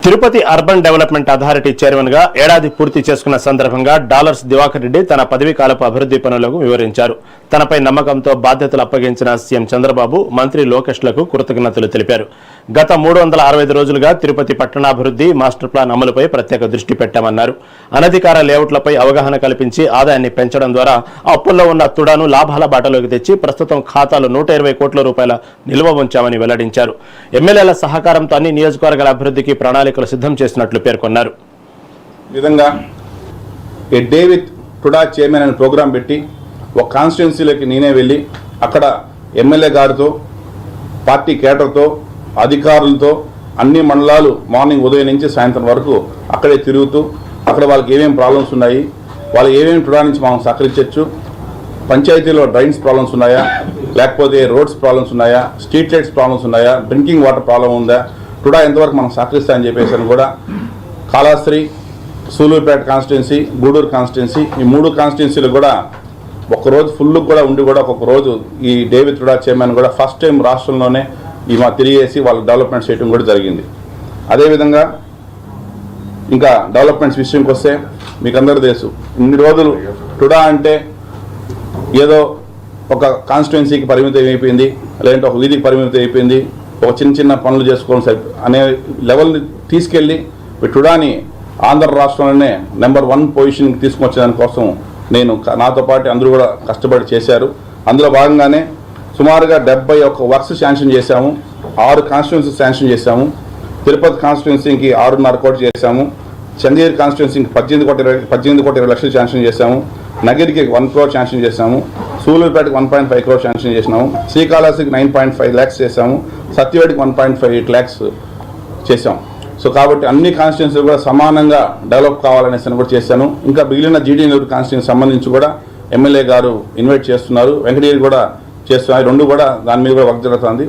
Tirupati urban development authority chairman గా ఏడాది పూర్తి చేసుకున్న సందర్భంగా డాలర్స్ దివాకర్ రెడ్డి తన పదవీ కాలపు అభివృద్ధి పనులకు వివరించారు. తనపై నమ్మకంతో బాధ్యతలు అప్పగించిన సీఎం చంద్రబాబు, మంత్రి లోకేష్లకు కృతజ్ఞతలు తెలిపారు. గత 365 రోజులుగా తిరుపతి పట్టణాభివృద్ధి మాస్టర్ ప్లాన్ అమలుపై ప్రత్యేక దృష్టి పెట్టామన్నారు. అనధికార లేఅవుట్లపై అవగాహన కల్పించి ఆదాయాన్ని పెంచడం ద్వారా అప్పుల్లో ఉన్న తుడాను లాభాల బాటలోకి తెచ్చి ప్రస్తుతం ఖాతాలో 120 కోట్ల రూపాయల నిల్వ ఉంచామని వెల్లడించారు. ఎమ్మెల్యేల సహకారంతో అన్ని నియోజకవర్గాల అభివృద్ధికి ప్రణాళికలు సిద్ధం చేసినట్లు పేర్కొన్నారు. విధంగా ఏ డే విత్ టుడా చైర్మన్ అనే ప్రోగ్రాం పెట్టి ఒక కాన్స్టిట్యున్సీలోకి నేనే వెళ్ళి అక్కడ ఎమ్మెల్యే గారితో, పార్టీ కేడర్తో, అధికారులతో అన్ని మండలాలు మార్నింగ్ ఉదయం నుంచి సాయంత్రం వరకు అక్కడే తిరుగుతూ అక్కడ వాళ్ళకి ఏమేమి ప్రాబ్లమ్స్ ఉన్నాయి, వాళ్ళు ఏమేమి టుడా నుంచి మనం సహకరించవచ్చు, పంచాయతీలో డ్రైన్స్ ప్రాబ్లమ్స్ ఉన్నాయా, లేకపోతే రోడ్స్ ప్రాబ్లమ్స్ ఉన్నాయా, స్ట్రీట్ లైట్స్ ప్రాబ్లమ్స్ ఉన్నాయా, డ్రింకింగ్ వాటర్ ప్రాబ్లం ఉందా, టుడా ఎంతవరకు మనం సహకరిస్తామని చెప్పేసి అని కూడా కాళహస్త్రి, సూలూరుపేట కాన్స్టిట్యున్సీ, గూడూరు కాన్స్టిట్యున్సీ ఈ 3 కాన్స్టిట్యున్సీలు కూడా ఒక్కరోజు ఫుల్ కూడా ఉండి కూడా ఒక్కొక్క రోజు ఈ డే విత్ టుడా చైర్మన్ కూడా ఫస్ట్ టైం రాష్ట్రంలోనే ఈ మా తిరిగేసి వాళ్ళు డెవలప్మెంట్స్ చేయడం కూడా జరిగింది. అదేవిధంగా ఇంకా డెవలప్మెంట్స్ విషయంకి వస్తే మీకు అందరూ తెలుసు, ఇన్ని రోజులు టుడా అంటే ఏదో ఒక కాన్స్టిట్యున్సీకి పరిమితం అయిపోయింది, లేదంటే ఒక వీధికి పరిమితం అయిపోయింది, ఒక చిన్న పనులు చేసుకోవడం అనే లెవెల్ని తీసుకెళ్ళి టుడాని ఆంధ్ర రాష్ట్రంలోనే నెంబర్ 1 పొజిషన్కి తీసుకొచ్చేదానికోసం నేను నాతో పాటు అందరూ కూడా కష్టపడి చేశారు. అందులో భాగంగానే సుమారుగా 71 వర్క్స్ శాంక్షన్ చేశాము, 6 కాన్స్టిట్యున్సీ శాంక్షన్ చేశాము. తిరుపతి కాన్స్టిట్యున్సీకి 6.5 కోట్లు చేశాము, చంద్రగిరి కాన్స్టిట్యున్సీకి 18 కోట్ల 20 లక్షలు శాంక్షన్ చేశాము, నగిరికి 1 crore శాంక్షన్ చేశాము, సూలూరుపేటకి 1.5 crore శాంక్షన్ చేసినాము, శ్రీకాళహస్తికి 9.5 lakhs చేశాము, సత్యవేడికి 1.58 lakhs చేశాం. సో కాబట్టి అన్ని కాన్స్టిట్యున్సీలు కూడా సమానంగా డెవలప్ కావాలనేసి కూడా చేశాను. ఇంకా మిగిలిన జీడీ కాన్స్టిట్యున్సీ సంబంధించి కూడా ఎమ్మెల్యే గారు ఇన్వైట్ చేస్తున్నారు, వెంకటగిరి కూడా చేస్తున్నారు. 2 కూడా దాని మీద కూడా వర్క్ జరుగుతుంది.